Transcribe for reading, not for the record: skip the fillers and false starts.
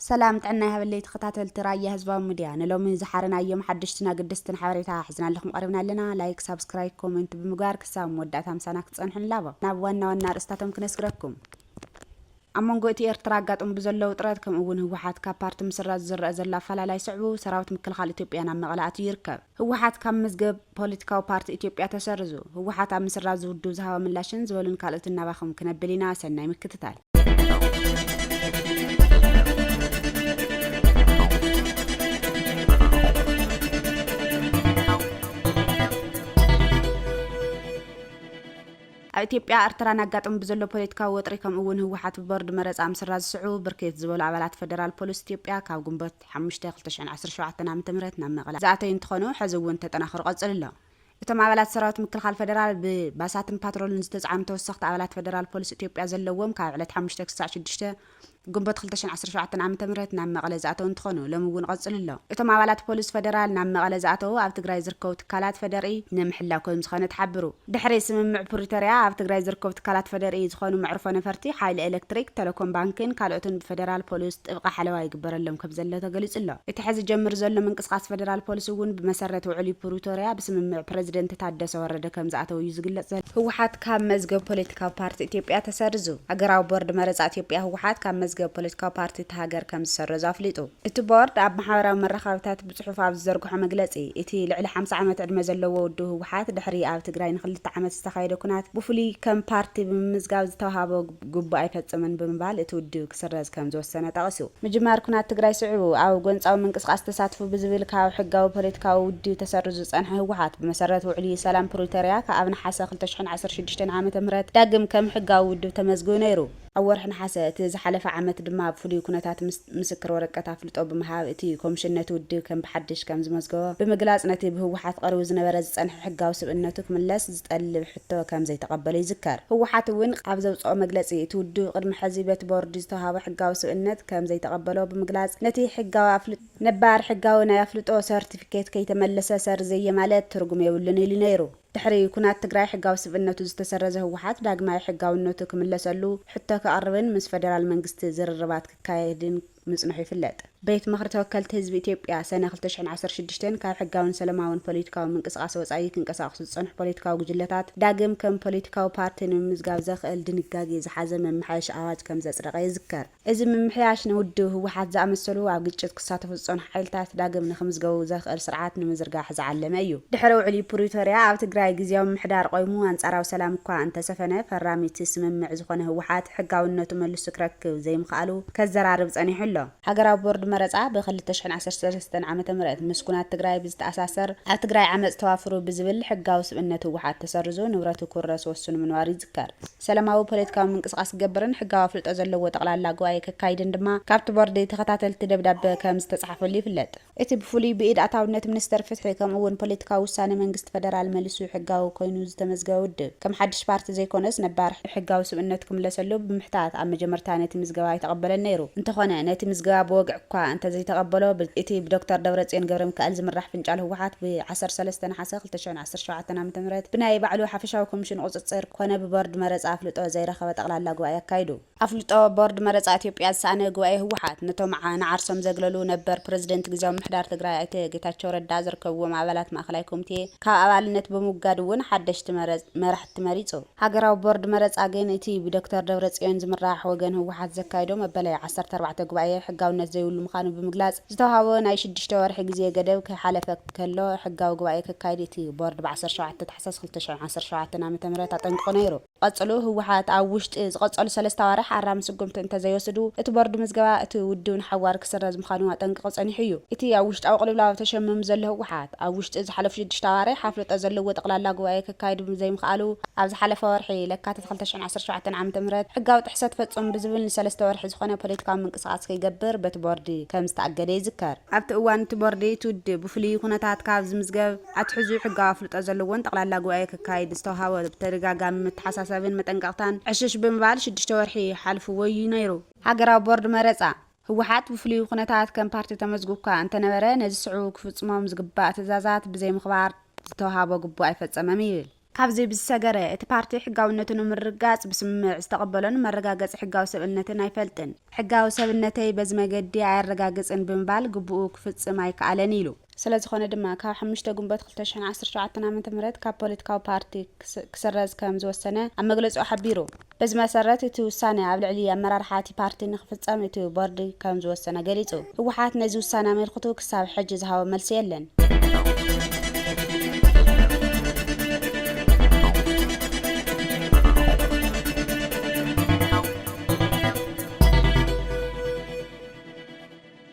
سلام تعنا هبلي تخطاتل ترايا هزبا ميديا نلومي زحارنا يوم حدشتنا قدستنا حواريتها حزنا لكم قربنا لنا لايك سبسكرايب كومنت بمقار كسام ودعتها مساناك تصنحن لابا نابوانا وانا رستاتهم كنسكركم أمون قوتي ارتراقات بزلو وطرات كم أون هو حات كابارت مسرات زر أزلا فلا لا يسعبو سراوت مكل خال إثيوبيا نام مغلات يركب هو حات كم مزقب بوليتيكاو بارت إثيوبيا تسرزو هو حات مسرات زودو زهوا من لاشن زولن كالت النباخم كنبلينا سناي مكتتال ኢትዮጵያ ኤርትራን አጋጥም በዘሎ ፖለቲካዊ ወጥሪ ከምኡውን ህወሓት ቦርድ መረጻ ምስራዝ ስዑ ብርኬት ዝበሉ አባላት ፌደራል ፖሊስ ኢትዮጵያ ካብ ግንቦት 5 2017 ዓ.ም ናብ መቐለ ዝኣተዩ እንትኾኑ ሕዚ እውን ተጠናኽሩ ቀጽል ኣሎ እቶም አባላት ሰራዊት ምክልኻል ፌደራል ብባሳትን ፓትሮልን ዝተጻዕኑ ተወሰኽቲ አባላት ፌደራል ፖሊስ ኢትዮጵያ ዘለዎም ካብ ዕለት 5 ክሳዕ 6 ግንቦት 2017 ዓ.ም ናብ መቐለ ዝኣተው እንትኾኑ ሎም እውን ቀጽል ኣሎ እቶም አባላት ፖሊስ ፌደራል ናብ መቐለ ዝኣተው ኣብ ትግራይ ዝርከቡ ትካላት ፌደራል ንምሕላው ከም ዝኾነ ተሓብሩ ድሕሪ ስምምዕ ፕሪቶሪያ ኣብ ትግራይ ዝርከቡ ትካላት ፌደራል ዝኾኑ መዕርፎ ነፈርቲ ሓይሊ ኤሌክትሪክ ቴሌኮም ባንክን ካልኦትን ፌደራል ፖሊስ ጥብቃ ሓለዋ ይግበረሎም ከም ዘሎ ተገሊጹ ኣሎ እቲ ሕዚ ጀምር ዘሎ ምንቅስቃስ ፌደራል ፖሊስ እውን ብመሰረት ውዕሊ ፕሪቶሪያ ብስምምዕ ፕሬዝደንት ታደሰ ወረደ ከም ዝኣተው እዩ ዝግለጽ ዘሎ ህወሓት ካብ መዝገብ ፖለቲካዊ ፓርቲ ኢትዮጵያ ተሰርዙ ሃገራዊ ቦርድ መረጻ ኢትዮጵያ ህወሓት ካብ መዝገብ ፖለቲካዊ ፓርቲ ተሃገር ከም ዝሰርዙ ኣፍሊጡ እቲ ቦርድ ኣብ ማሕበራዊ መራኸቢታት ብጽሑፍ ኣብ ዝዘርግሖ መግለጺ እቲ ልዕሊ 50 ዓመት ዕድመ ዘለዎ ውድብ ህወሓት ድሕሪ ኣብ ትግራይ ንኽልተ ዓመት ዝተኻየደ ኩናት ብፍሉይ ከም ፓርቲ ብምምዝጋብ ዝተዋሃቦ ግቡእ ኣይፈጽምን ብምባል እቲ ውድብ ክስረዝ ከም ዝወሰነ ጠቒሱ ምጅማር ኩናት ትግራይ ስዕቡ ኣብ ጎንፃዊ ምንቅስቓስ ተሳትፉ ብዝብል ካብ ሕጋዊ ፖለቲካዊ ውድብ ተሰርዙ ዝጸንሐ ህወሓት ብመሰረት ውዕሊ ሰላም ፕሪቶሪያ ካብ ነሓሰ 2016 ዓ.ም ዳግም ከም ሕጋዊ ውድብ ተመዝጊቡ ነይሩ ኣብ ወርሒ ነሓሰ እቲ ዝሓለፈ ዓመት ድማ ብፍሉይ ኩነታት ምስክር ወረቀት ኣፍልጦ ብምሃብ እቲ ኮሚሽን ነቲ ውድብ ከም ብሓድሽ ከም ዝመዝገቦ ብምግላጽ ነቲ ብህወሓት ቀሪቡ ዝነበረ ዝጸንሐ ሕጋዊ ስብእነቱ ክምለስ ዝጠልብ ሕቶ ከም ዘይተቐበለ ይዝከር ህወሓት እውን ኣብ ዘውፅኦ መግለጺ እቲ ውድብ ቅድሚ ሕዚ በቲ ቦርዲ ዝተዋሃበ ሕጋዊ ስብእነት ከም ዘይተቐበሎ ብምግላጽ ነቲ ሕጋዊ ኣፍልጦ ነባር ሕጋዊ ናይ ኣፍልጦ ሰርቲፊኬት ከይተመለሰ ሰርዘየ ማለት ትርጉም የብሉን ኢሉ ነይሩ ድሕሪ ኩናት ትግራይ ሕጋዊ ስብእነቱ ዝተሰረዘ ህወሓት ዳግማይ ሕጋውነቱ ክምለሰሉ ሕቶ ከቕርብን ምስ ፌደራል መንግስቲ ዝርርባት ክካየድን ምጽንሑ ይፍለጥ ቤት ምክሪ ተወከልቲ ህዝቢ ኢትዮጵያ ሰነ 2016 ካብ ሕጋውን ሰላማውን ፖለቲካዊ ምንቅስቓስ ወጻኢ ክንቀሳቐሱ ዝጸንሑ ፖለቲካዊ ጉጅለታት ዳግም ከም ፖለቲካዊ ፓርቲ ንምምዝጋብ ዘኽእል ድንጋጌ ዝሓዘ መምሓየሽ ኣዋጅ ከም ዘጽደቐ ይዝከር እዚ መምሓያሽ ንውድብ ህወሓት ዝኣመሰሉ ኣብ ግጭት ክሳተፉ ዝጸንሑ ሓይልታት ዳግም ንኽምዝገቡ ዘኽእል ስርዓት ንምዝርጋሕ ዝዓለመ እዩ ድሕሪ ውዕሊ ፕሪቶሪያ ኣብ ትግራይ ግዝያዊ ምሕዳር ቆይሙ አንጻራዊ ሰላም እኳ እንተሰፈነ ፈራሚቲ ስምምዕ ዝኾነ ህወሓት ሕጋውነቱ መልሱ ክረክብ ዘይምኽኣሉ ከዘራርብ ጸኒሑ ኣሎ ሃገራዊ ቦርድ መረጻ ብ2013 ዓ.ም ምስ ኩናት ትግራይ ብዝተኣሳሰር ኣብ ትግራይ ዓመጽ ተዋፍሩ ብዝብል ሕጋዊ ስብእነት ህወሓት ተሰርዙ ንብረቱ ኩረስ ወስኑ ምንባር ይዝከር ሰላማዊ ፖለቲካዊ ምንቅስቓስ ዝገብርን ሕጋዊ ኣፍልጦ ዘለዎ ጠቕላላ ጉባኤ ከካይድን ድማ ካብቲ ቦርዲ ተኸታተልቲ ደብዳቤ ከም ዝተጻሕፈሉ ይፍለጥ እቲ ብፍሉይ ብኢድ ኣታውነት ሚኒስተር ፍትሒ ከምኡውን ፖለቲካዊ ውሳነ መንግስቲ ፌደራል መልሱ ሕጋዊ ኮይኑ ዝተመዝገበ ውድብ ከም ሓድሽ ፓርቲ ዘይኮነስ ነባር ሕጋዊ ስብእነት ክምለሰሉ ብምሕታት ኣብ መጀመርታ ነቲ ምዝገባ ይተቐበለን ነይሩ እንተኾነ ነቲ ምዝገባ ብወግዕ እኳ እንተ ዘይተቐበሎ እቲ ብዶክተር ደብረጽዮን ገብረሚካኤል ዝምራሕ ፍንጫል ህወሓት ብ13 ነሓሰ 2017 ዓ.ም ብናይ ባዕሉ ሓፈሻዊ ኮሚሽን ቁጽጽር ኮነ ብቦርድ መረጻ ኣፍልጦ ዘይረኸበ ጠቕላላ ጉባኤ ኣካይዱ ኣፍልጦ ቦርድ መረጻ ኢትዮጵያ ዝሰኣነ ጉባኤ ህወሓት ነቶም ንዓርሶም ዘግለሉ ነበር ፕሬዝደንት ግዝያዊ ምሕዳር ትግራይ ኣይተ ጌታቸው ረዳ ዝርከብዎም ኣባላት ማእኸላይ ኮሚቴ ካብ ኣባልነት ብምውጋድ እውን ሓደሽቲ መራሕቲ መሪጹ ሃገራዊ ቦርድ መረጻ ግን እቲ ብዶክተር ደብረጽዮን ዝምራሕ ወገን ህወሓት ዘካይዶ መበለይ 14 ጉባኤ ሕጋውነት ዘይብሉ ምዃኑ ብምግላጽ ዝተዋሃቦ ናይ 6 ወርሒ ግዜ ገደብ ከሓለፈ ከሎ ሕጋዊ ጉባኤ ከካይድ እቲ ቦርድ ብ17 ታሕሳስ 2017 ዓ.ም ኣጠንቅቆ ነይሩ ቀጽሉ ህወሓት ኣብ ውሽጢ ዝቐጸሉ 3 ኣዋርሕ ኣራም ስጉምቲ እንተዘይወስዱ እቲ ቦርድ ምዝገባ እቲ ውድብን ሓዋር ክስረዝ ምዃኑ ኣጠንቅቆ ጸኒሑ እዩ እቲ ኣብ ውሽጣዊ ቅልውላው ተሸምም ዘሎ ህወሓት ኣብ ውሽጢ ዝሓለፉ 6 ኣዋርሕ ኣፍልጦ ዘለዎ ጠቕላላ ጉባኤ ከካይድ ዘይምኽኣሉ ኣብ ዝሓለፈ ወርሒ ለካቲት 2017 ዓ.ም ሕጋዊ ጥሕሰት ፈጽሙ ብዝብል ን3 ወርሒ ዝኾነ ፖለቲካዊ ምንቅስቓስ ከይገብር በቲ ቦርዲ ከም ዝተኣገደ ይዝከር ኣብቲ እዋን እቲ ቦርዲ ትውድብ ብፍሉይ ኩነታት ካብ ዝምዝገብ ኣትሕዙ ሕጋዊ ኣፍልጦ ዘለዎን ጠቕላላ ጉባኤ ከካይድ ዝተዋሃቦ ብተደጋጋሚ መተሓሳሰብን መጠንቀቕታን ዕሽሽ ብምባል 6 ወርሒ ሓልፍዎ እዩ ነይሩ ሃገራዊ ቦርድ መረጻ ህወሓት ብፍሉይ ኩነታት ከም ፓርቲ ተመዝጊብካ እንተነበረ ነዚ ስዑ ክፍጽሞም ዝግባእ ትእዛዛት ብዘይምኽባር ዝተዋሃቦ ግቡእ ኣይፈጸመም ይብል ካብዚ ብዝሰገረ እቲ ፓርቲ ሕጋውነቱ ንምርጋጽ ብስምምዕ ዝተቐበሎን መረጋገጺ ሕጋዊ ሰብነትን ኣይፈልጥን ሕጋዊ ሰብነተይ በዚ መገዲ ኣያረጋግጽን ብምባል ግቡኡ ክፍጽም ኣይከኣለን ኢሉ ስለዝኾነ ድማ ካብ 5 ጉንበት 2017 ዓ.ም ካብ ፖለቲካዊ ፓርቲ ክስረዝ ከም ዝወሰነ ኣብ መግለጺኡ ሓቢሩ በዚ መሰረት እቲ ውሳነ ኣብ ልዕሊ ኣመራርሓ እቲ ፓርቲ ንኽፍጸም እቲ ቦርዲ ከም ዝወሰነ ገሊጹ ህወሓት ነዚ ውሳነ ኣመልክቱ ክሳብ ሕጂ ዝሃቦ መልሲ የለን